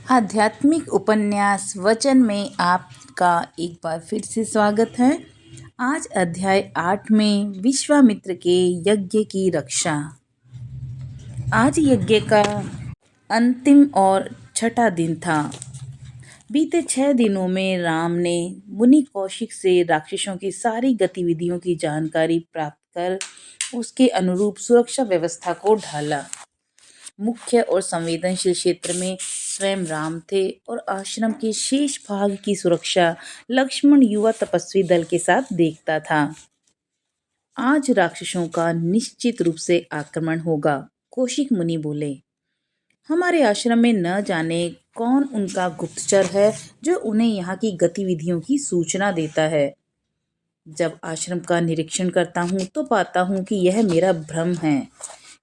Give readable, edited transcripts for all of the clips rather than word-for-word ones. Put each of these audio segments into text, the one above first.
आध्यात्मिक उपन्यास वचन में आपका एक बार फिर से स्वागत है। आज अध्याय 8 में विश्वामित्र के यज्ञ की रक्षा। आज यज्ञ का अंतिम और छठा दिन था। बीते 6 दिनों में राम ने मुनि कौशिक से राक्षसों की सारी गतिविधियों की जानकारी प्राप्त कर उसके अनुरूप सुरक्षा व्यवस्था को ढाला। मुख्य और संवेदनशील क्षेत्र में स्वयं राम थे और आश्रम के शेष भाग की सुरक्षा लक्ष्मण युवा तपस्वी दल के साथ देखता था। आज राक्षसों का निश्चित रूप से आक्रमण होगा, कौशिक मुनि बोले। हमारे आश्रम में न जाने कौन उनका गुप्तचर है जो उन्हें यहाँ की गतिविधियों की सूचना देता है। जब आश्रम का निरीक्षण करता हूँ तो पाता हूँ कि यह मेरा भ्रम है।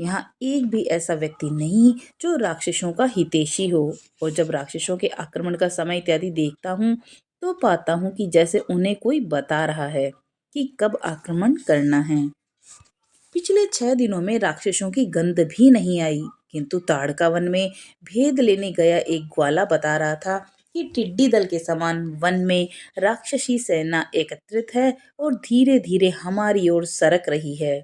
यहाँ एक भी ऐसा व्यक्ति नहीं जो राक्षसों का हितैषी हो, और जब राक्षसों के आक्रमण का समय इत्यादि देखता हूँ तो पाता हूँ कि जैसे उन्हें कोई बता रहा है कि कब आक्रमण करना है। पिछले 6 दिनों में राक्षसों की गंध भी नहीं आई, किंतु ताड़का वन में भेद लेने गया एक ग्वाला बता रहा था कि टिड्डी दल के समान वन में राक्षसी सेना एकत्रित है और धीरे धीरे हमारी ओर सरक रही है।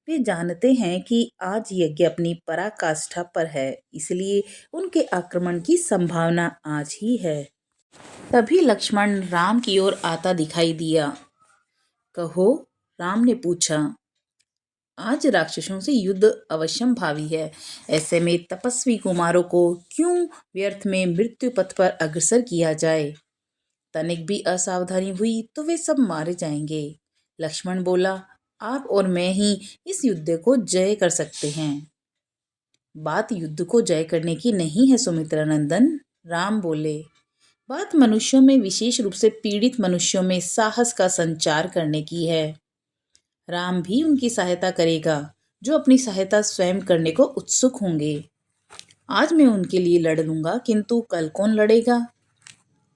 वे जानते हैं कि आज यज्ञ अपनी पराकाष्ठा पर है, इसलिए उनके आक्रमण की संभावना आज ही है। तभी लक्ष्मण राम की ओर आता दिखाई दिया। कहो, राम ने पूछा। आज राक्षसों से युद्ध अवश्यम भावी है। ऐसे में तपस्वी कुमारों को क्यों व्यर्थ में मृत्यु पथ पर अग्रसर किया जाए। तनिक भी असावधानी हुई तो वे सब मारे जाएंगे। लक्ष्मण बोला, आप और मैं ही इस युद्ध को जय कर सकते हैं। बात युद्ध को जय करने की नहीं है सुमित्रानंदन, राम बोले। बात मनुष्यों में, विशेष रूप से पीड़ित मनुष्यों में साहस का संचार करने की है। राम भी उनकी सहायता करेगा जो अपनी सहायता स्वयं करने को उत्सुक होंगे। आज मैं उनके लिए लड़ लूंगा, किंतु कल कौन लड़ेगा।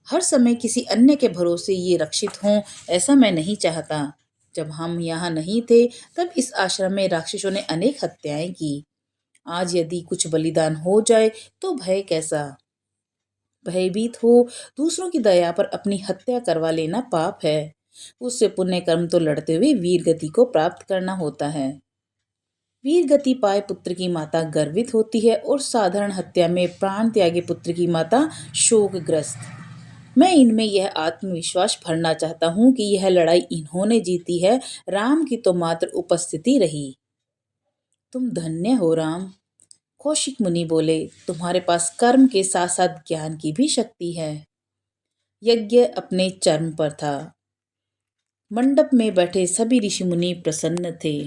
हर समय किसी अन्य के भरोसे ये रक्षित हों, ऐसा मैं नहीं चाहता। जब हम यहाँ नहीं थे तब इस आश्रम में राक्षसों ने अनेक हत्याएं की। आज यदि कुछ बलिदान हो जाए तो भय कैसा। भयभीत हो दूसरों की दया पर अपनी हत्या करवा लेना पाप है। उससे पुण्य कर्म तो लड़ते हुए वीर गति को प्राप्त करना होता है। वीर गति पाए पुत्र की माता गर्वित होती है और साधारण हत्या में प्राण त्यागे पुत्र की माता शोकग्रस्त। मैं इनमें यह आत्मविश्वास भरना चाहता हूँ कि यह लड़ाई इन्होंने जीती है, राम की तो मात्र उपस्थिति रही। तुम धन्य हो राम, कौशिक मुनि बोले। तुम्हारे पास कर्म के साथ साथ ज्ञान की भी शक्ति है। यज्ञ अपने चरम पर था। मंडप में बैठे सभी ऋषि मुनि प्रसन्न थे।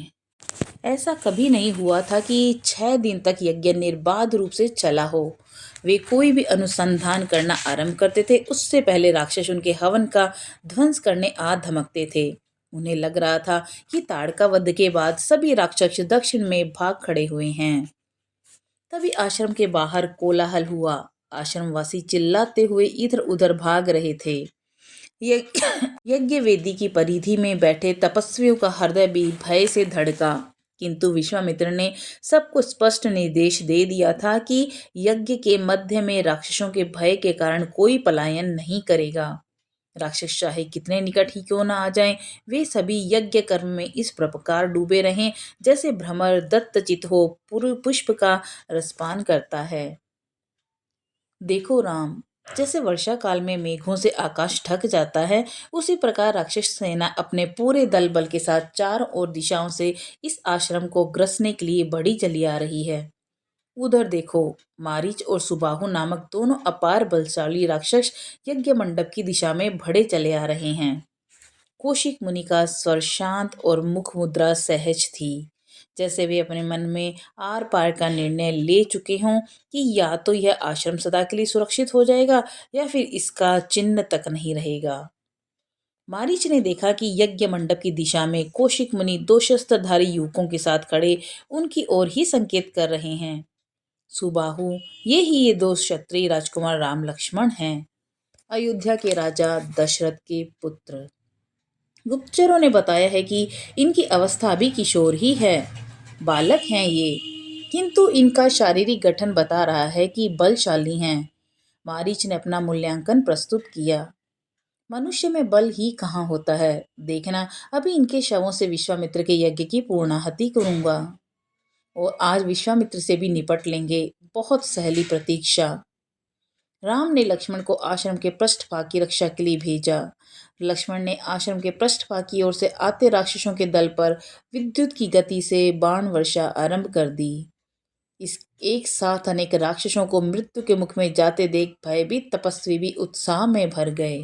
ऐसा कभी नहीं हुआ था कि 6 दिन तक यज्ञ निर्बाध रूप से चला हो। वे कोई भी अनुसंधान करना आरंभ करते थे उससे पहले राक्षस उनके हवन का ध्वंस करने आ धमकते थे। उन्हें लग रहा था कि ताड़का वध के बाद सभी राक्षस दक्षिण में भाग खड़े हुए हैं। तभी आश्रम के बाहर कोलाहल हुआ। आश्रमवासी चिल्लाते हुए इधर उधर भाग रहे थे। यज्ञ वेदी की परिधि में बैठे तपस्वियों का हृदय भी भय से धड़का, किंतु विश्वामित्र ने सबको स्पष्ट निर्देश दे दिया था कि यज्ञ के मध्य में राक्षसों के भय के कारण कोई पलायन नहीं करेगा। राक्षस चाहे कितने निकट ही क्यों न आ जाएं, वे सभी यज्ञ कर्म में इस प्रकार डूबे रहें जैसे भ्रमर दत्तचित हो पुष्प का रसपान करता है। देखो राम, जैसे वर्षा काल में मेघों से आकाश ढक जाता है, उसी प्रकार राक्षस सेना अपने पूरे दल बल के साथ चारों ओर दिशाओं से इस आश्रम को ग्रसने के लिए बढ़ी चली आ रही है। उधर देखो, मारीच और सुबाहु नामक दोनों अपार बलशाली राक्षस यज्ञ मंडप की दिशा में बढ़े चले आ रहे हैं। कौशिक मुनि का स्वर शांत और मुख मुद्रा सहज थी, जैसे वे अपने मन में आर पार का निर्णय ले चुके हों कि या तो यह आश्रम सदा के लिए सुरक्षित हो जाएगा या फिर इसका चिन्ह तक नहीं रहेगा। मारीच ने देखा कि यज्ञ मंडप की दिशा में कौशिक मुनि 2 शस्त्रधारी युवकों के साथ खड़े उनकी ओर ही संकेत कर रहे हैं। सुबाहु, ये 2 क्षत्रिय राजकुमार राम लक्ष्मण हैं, अयोध्या के राजा दशरथ के पुत्र। गुप्तचरों ने बताया है कि इनकी अवस्था अभी किशोर ही है, बालक हैं ये, किंतु इनका शारीरिक गठन बता रहा है कि बलशाली हैं। मारीच ने अपना मूल्यांकन प्रस्तुत किया। मनुष्य में बल ही कहाँ होता है, देखना अभी इनके शवों से विश्वामित्र के यज्ञ की पूर्णाहुति करूंगा और आज विश्वामित्र से भी निपट लेंगे। बहुत सहली प्रतीक्षा। राम ने लक्ष्मण को आश्रम के पृष्ठभाग की रक्षा के लिए भेजा। लक्ष्मण ने आश्रम के पृष्ठभाग की ओर से आते राक्षसों के दल पर विद्युत की गति से बाण वर्षा आरंभ कर दी। इस एक साथ अनेक राक्षसों को मृत्यु के मुख में जाते देख भयभीत तपस्वी भी उत्साह में भर गए।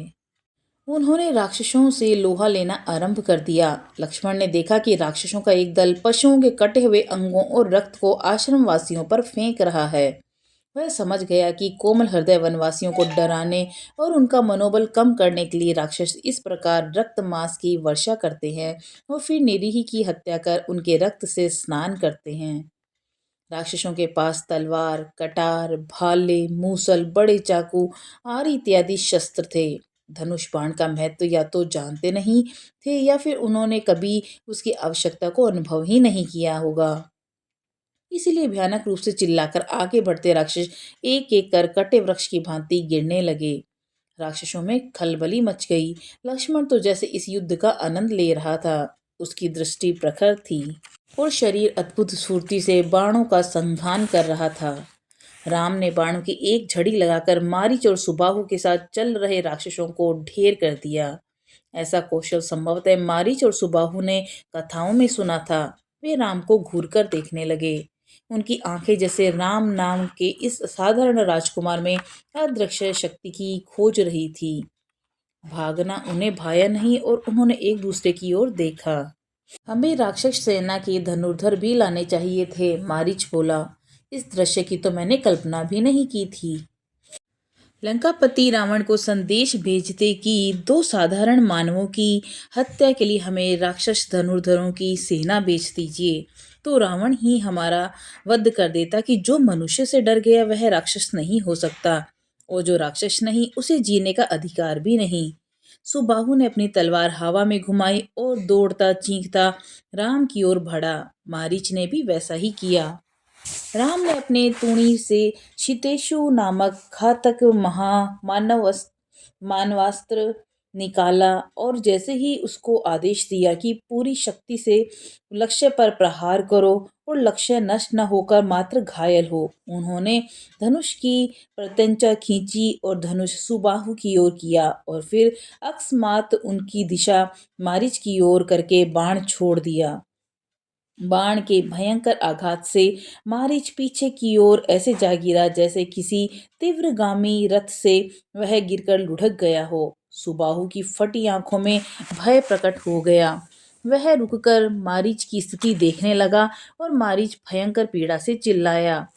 उन्होंने राक्षसों से लोहा लेना आरंभ कर दिया। लक्ष्मण ने देखा कि राक्षसों का एक दल पशुओं के कटे हुए अंगों और रक्त को आश्रम वासियों पर फेंक रहा है। वह समझ गया कि कोमल हृदय वनवासियों को डराने और उनका मनोबल कम करने के लिए राक्षस इस प्रकार रक्त मांस की वर्षा करते हैं और फिर निरीह की हत्या कर उनके रक्त से स्नान करते हैं। राक्षसों के पास तलवार, कटार, भाले, मूसल, बड़े चाकू आदि इत्यादि शस्त्र थे। धनुष बाण का महत्व या तो जानते नहीं थे या फिर उन्होंने कभी उसकी आवश्यकता को अनुभव ही नहीं किया होगा। इसीलिए भयानक रूप से चिल्लाकर आगे बढ़ते राक्षस एक एक कर कटे वृक्ष की भांति गिरने लगे। राक्षसों में खलबली मच गई। लक्ष्मण तो जैसे इस युद्ध का आनंद ले रहा था। उसकी दृष्टि प्रखर थी और शरीर अद्भुत स्फूर्ति से बाणों का संधान कर रहा था। राम ने बाणों की एक झड़ी लगाकर मारीच और सुबाहु के साथ चल रहे राक्षसों को ढेर कर दिया। ऐसा कौशल संभवतः मारीच और सुबाहु ने कथाओं में सुना था। वे राम को घूरकर देखने लगे। उनकी आंखें जैसे राम नाम के इस असाधारण राजकुमार में अदृश्य शक्ति की खोज रही थी। भागना उन्हें भाया नहीं और उन्होंने एक दूसरे की ओर देखा। हमें राक्षस सेना के धनुर्धर भी लाने चाहिए थे, मारीच बोला। इस दृश्य की तो मैंने कल्पना भी नहीं की थी। लंकापति रावण को संदेश भेजते कि दो साधारण मानवों की हत्या के लिए हमें राक्षस धनुर्धरों की सेना भेज दीजिए, तो रावण ही हमारा वध कर देता कि जो मनुष्य से डर गया वह राक्षस नहीं हो सकता, और जो राक्षस नहीं उसे जीने का अधिकार भी नहीं। सुबाहु ने अपनी तलवार हवा में घुमाई और दौड़ता चीखता राम की ओर बढ़ा। मारीच ने भी वैसा ही किया। राम ने अपने तूणी से शितेशु नामक घातक मानवास्त्र निकाला और जैसे ही उसको आदेश दिया कि पूरी शक्ति से लक्ष्य पर प्रहार करो और लक्ष्य नष्ट न होकर मात्र घायल हो, उन्होंने धनुष की प्रत्यंचा खींची और धनुष सुबाहु की ओर किया और फिर अकस्मात उनकी दिशा मारीच की ओर करके बाण छोड़ दिया। बाण के भयंकर आघात से मारीच पीछे की ओर ऐसे जा गिरा जैसे किसी तीव्रगामी रथ से वह गिरकर लुढ़क गया हो। सुबाहु की फटी आंखों में भय प्रकट हो गया। वह रुककर मारीच की स्थिति देखने लगा और मारीच भयंकर पीड़ा से चिल्लाया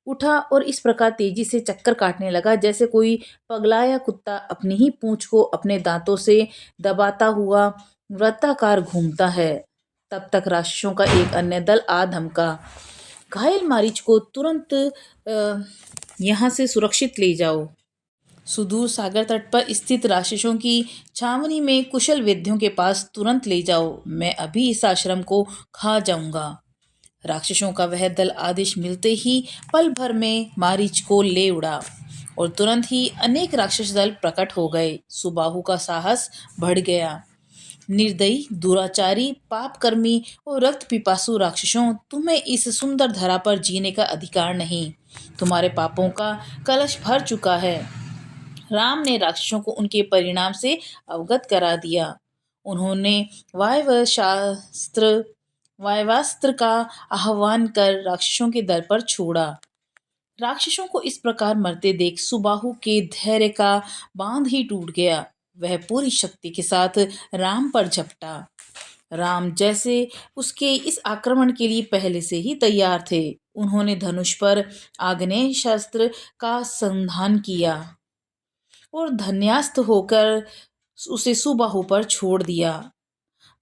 उठा और इस प्रकार तेजी से चक्कर काटने लगा जैसे कोई पगलाया कुत्ता अपनी ही पूंछ को अपने दांतों से दबाता हुआ वृत्ताकार घूमता है। तब तक राक्षसों का एक अन्य दल आ धमका, घायल मारीच को तुरंत यहाँ से सुरक्षित ले जाओ। सुदूर सागर तट पर स्थित राक्षसों की छावनी में कुशल वैद्यों के पास तुरंत ले जाओ। मैं अभी इस आश्रम को खा जाऊंगा। राक्षसों का वह दल आदेश मिलते ही पल भर में मारीच को ले उड़ा और तुरंत ही अनेक राक्षस दल प्रकट हो गए। सुबाहु का साहस बढ़ गया। निर्दयी, दुराचारी, पापकर्मी और रक्त पिपासु राक्षसों, तुम्हें इस सुंदर धरा पर जीने का अधिकार नहीं। तुम्हारे पापों का कलश भर चुका है। राम ने राक्षसों को उनके परिणाम से अवगत करा दिया। उन्होंने वायवास्त्र का आह्वान कर राक्षसों के दल पर छोड़ा। राक्षसों को इस प्रकार मरते देख सुबाहु के धैर्य का बांध ही टूट गया। वह पूरी शक्ति के साथ राम पर झपटा। राम जैसे उसके इस आक्रमण के लिए पहले से ही तैयार थे। उन्होंने धनुष पर आग्नेय शस्त्र का संधान किया और धन्यास्त होकर उसे सुबाहु पर छोड़ दिया।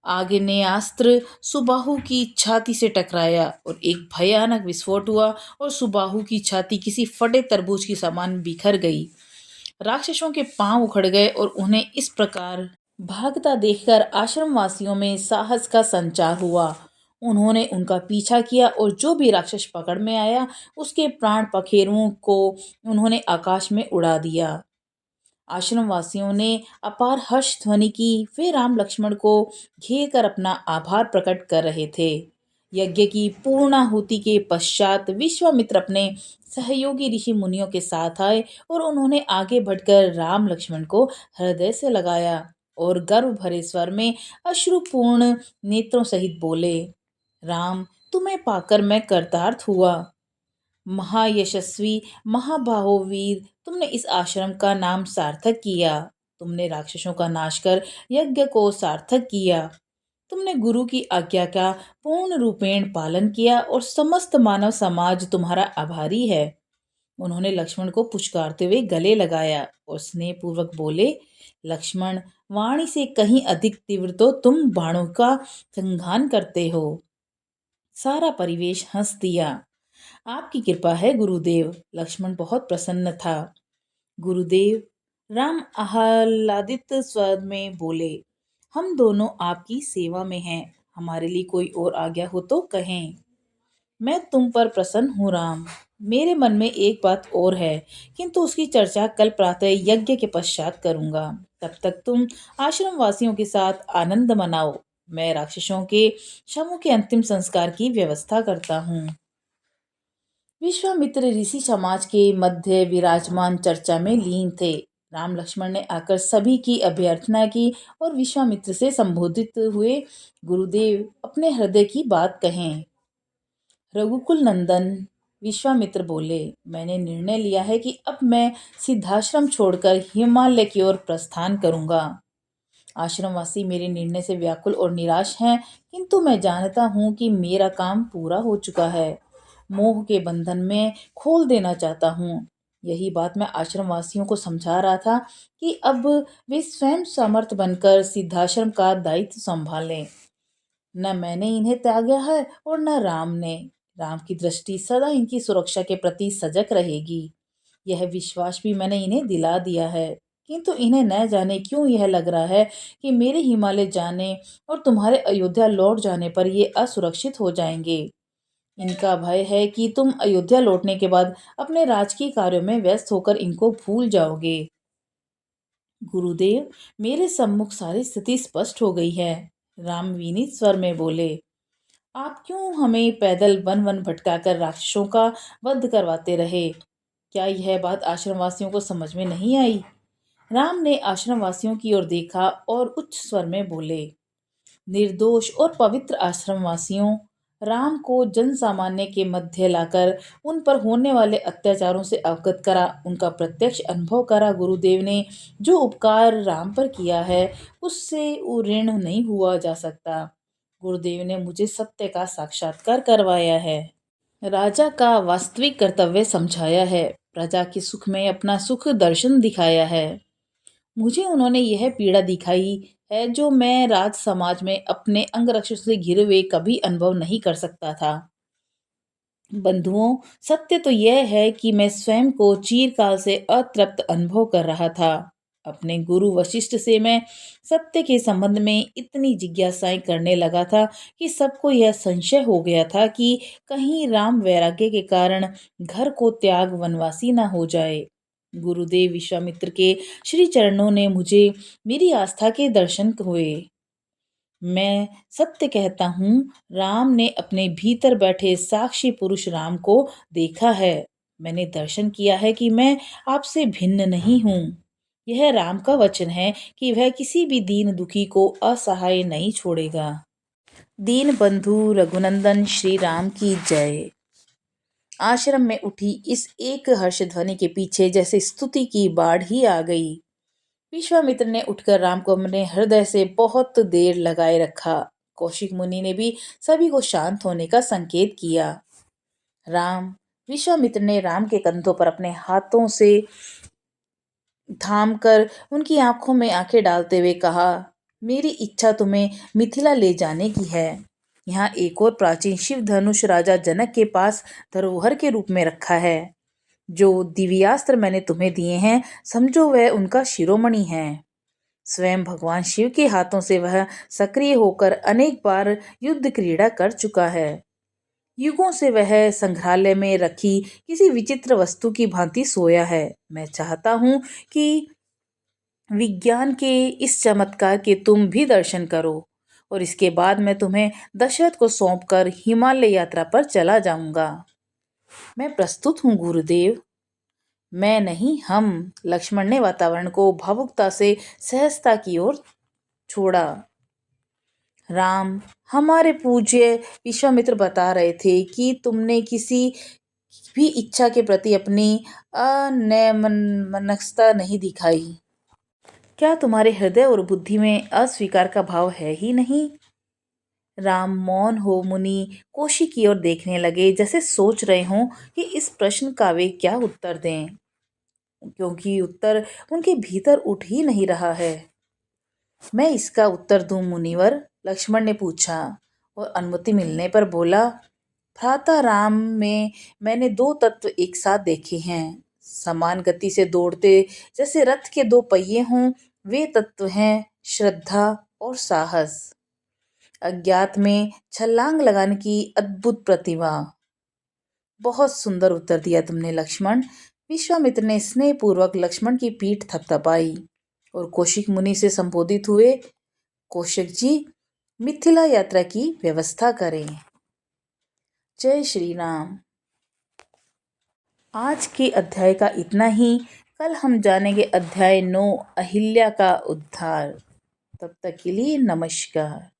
आग्नेयास्त्र सुबाहु की छाती से टकराया और एक भयानक विस्फोट हुआ और सुबाहु की छाती किसी फटे तरबूज की समान बिखर गई। राक्षसों के पांव उखड़ गए और उन्हें इस प्रकार भागता देखकर आश्रम वासियों में साहस का संचार हुआ। उन्होंने उनका पीछा किया और जो भी राक्षस पकड़ में आया उसके प्राण पखेरुओं को उन्होंने आकाश में उड़ा दिया। आश्रम वासियों ने अपार हर्ष ध्वनि की। वे राम लक्ष्मण को घेर कर अपना आभार प्रकट कर रहे थे। यज्ञ की पूर्णाहुति के पश्चात विश्वामित्र अपने सहयोगी ऋषि मुनियों के साथ आए और उन्होंने आगे बढ़कर राम लक्ष्मण को हृदय से लगाया और गर्व भरे स्वर में अश्रुपूर्ण नेत्रों सहित बोले, राम, तुम्हें पाकर मैं कृतार्थ हुआ। महायशस्वी महाबाहो वीर, तुमने इस आश्रम का नाम सार्थक किया। तुमने राक्षसों का नाश कर यज्ञ को सार्थक किया। तुमने गुरु की आज्ञा का पूर्ण रूपेण पालन किया और समस्त मानव समाज तुम्हारा आभारी है। उन्होंने लक्ष्मण को पुचकारते हुए गले लगाया और स्नेहपूर्वक बोले, लक्ष्मण, वाणी से कहीं अधिक तीव्र तो तुम बाणों का संघान करते हो। सारा परिवेश हंस दिया। आपकी कृपा है गुरुदेव। लक्ष्मण बहुत प्रसन्न था। गुरुदेव, राम आह्लादित स्वर में बोले, हम दोनों आपकी सेवा में हैं। हमारे लिए कोई और आज्ञा हो तो कहें। मैं तुम पर प्रसन्न हूँ राम। मेरे मन में एक बात और है, किंतु उसकी चर्चा कल प्रातः यज्ञ के पश्चात करूंगा। तब तक तुम आश्रम वासियों के साथ आनंद मनाओ। मैं राक्षसों के शवों के अंतिम संस्कार की व्यवस्था करता हूँ। विश्वामित्र ऋषि समाज के मध्य विराजमान चर्चा में लीन थे। राम लक्ष्मण ने आकर सभी की अभ्यर्थना की और विश्वामित्र से संबोधित हुए, गुरुदेव, अपने हृदय की बात कहें। रघुकुल नंदन, विश्वामित्र बोले, मैंने निर्णय लिया है कि अब मैं सिद्धाश्रम छोड़कर हिमालय की ओर प्रस्थान करूंगा। आश्रमवासी मेरे निर्णय से व्याकुल और निराश हैं, किंतु मैं जानता हूँ कि मेरा काम पूरा हो चुका है। मोह के बंधन में खोल देना चाहता हूँ। यही बात मैं आश्रमवासियों को समझा रहा था कि अब वे स्वयं समर्थ बनकर सिद्धाश्रम का दायित्व संभालें। न मैंने इन्हें त्यागा है और न राम ने। राम की दृष्टि सदा इनकी सुरक्षा के प्रति सजग रहेगी। यह विश्वास भी मैंने इन्हें दिला दिया है। किंतु इन्हें न जाने क्यों यह लग रहा है कि मेरे हिमालय जाने और तुम्हारे अयोध्या लौट जाने पर ये असुरक्षित हो जाएंगे। इनका भय है कि तुम अयोध्या लौटने के बाद अपने राजकीय कार्यों में व्यस्त होकर इनको भूल जाओगे। गुरुदेव, मेरे सम्मुख सारी स्थिति स्पष्ट हो गई है। राम विनीत स्वर में बोले, आप क्यों हमें पैदल वन वन भटकाकर राक्षसों का वध करवाते रहे? क्या यह बात आश्रमवासियों को समझ में नहीं आई? राम ने आश्रमवासियों की ओर देखा और उच्च स्वर में बोले, निर्दोष और पवित्र आश्रमवासियों, राम को जन सामान्य के मध्य लाकर उन पर होने वाले अत्याचारों से अवगत करा, उनका प्रत्यक्ष अनुभव करा। गुरुदेव ने जो उपकार राम पर किया है उससे वो ऋण नहीं हुआ जा सकता। गुरुदेव ने मुझे सत्य का साक्षात्कार करवाया है, राजा का वास्तविक कर्तव्य समझाया है, प्रजा के सुख में अपना सुख दर्शन दिखाया है। मुझे उन्होंने यह पीड़ा दिखाई है जो मैं राज समाज में अपने अंगरक्षक से घिरे हुए कभी अनुभव नहीं कर सकता था। बंधुओं, सत्य तो यह है कि मैं स्वयं को चिरकाल से अतृप्त अनुभव कर रहा था। अपने गुरु वशिष्ठ से मैं सत्य के संबंध में इतनी जिज्ञासाएं करने लगा था कि सबको यह संशय हो गया था कि कहीं राम वैराग्य के कारण घर को त्याग वनवासी न हो जाए। गुरुदेव विश्वामित्र के श्री चरणों ने मुझे मेरी आस्था के दर्शन हुए। मैं सत्य कहता हूँ, राम ने अपने भीतर बैठे साक्षी पुरुष राम को देखा है। मैंने दर्शन किया है कि मैं आपसे भिन्न नहीं हूँ। यह राम का वचन है कि वह किसी भी दीन दुखी को असहाय नहीं छोड़ेगा। दीन बंधु रघुनंदन श्री राम की जय। आश्रम में उठी इस एक हर्ष ध्वनि के पीछे जैसे स्तुति की बाढ़ ही आ गई। विश्वामित्र ने उठकर राम को अपने हृदय से बहुत देर लगाए रखा। कौशिक मुनि ने भी सभी को शांत होने का संकेत किया। राम, विश्वामित्र ने राम के कंधों पर अपने हाथों से थाम कर उनकी आंखों में आंखें डालते हुए कहा, मेरी इच्छा तुम्हें मिथिला ले जाने की है। यहाँ एक और प्राचीन शिव धनुष राजा जनक के पास धरोहर के रूप में रखा है। जो दिव्यास्त्र मैंने तुम्हें दिए हैं, समझो वह उनका शिरोमणि है। स्वयं भगवान शिव के हाथों से वह सक्रिय होकर अनेक बार युद्ध क्रीड़ा कर चुका है। युगों से वह संग्रहालय में रखी किसी विचित्र वस्तु की भांति सोया है। मैं चाहता हूँ कि विज्ञान के इस चमत्कार के तुम भी दर्शन करो और इसके बाद मैं तुम्हें दशरथ को सौंपकर हिमालय यात्रा पर चला जाऊंगा। मैं प्रस्तुत हूँ गुरुदेव। मैं नहीं, हम। लक्ष्मण ने वातावरण को भावुकता से सहजता की ओर छोड़ा। राम, हमारे पूज्य विश्वामित्र बता रहे थे कि तुमने किसी भी इच्छा के प्रति अपनी अनमनस्कता नहीं दिखाई। क्या तुम्हारे हृदय और बुद्धि में अस्वीकार का भाव है ही नहीं? राम मौन हो मुनि कौशिक की ओर देखने लगे, जैसे सोच रहे हों कि इस प्रश्न का वे क्या उत्तर दें, क्योंकि उत्तर उनके भीतर उठ ही नहीं रहा है। मैं इसका उत्तर दूं मुनिवर? लक्ष्मण ने पूछा और अनुमति मिलने पर बोला, भ्राता राम में मैंने दो तत्व एक साथ देखे हैं, समान गति से दौड़ते जैसे रथ के दो पहिए हों। वे तत्व हैं श्रद्धा और साहस, अज्ञात में छलांग लगाने की अद्भुत प्रतिभा। बहुत सुंदर उत्तर दिया तुमने लक्ष्मण। विश्वामित्र ने स्नेहपूर्वक लक्ष्मण की पीठ थपथपाई और कौशिक मुनि से संबोधित हुए, कौशिक जी, मिथिला यात्रा की व्यवस्था करें। जय श्री राम। आज के अध्याय का इतना ही। कल हम जानेंगे अध्याय 9, अहिल्या का उद्धार। तब तक के लिए नमस्कार।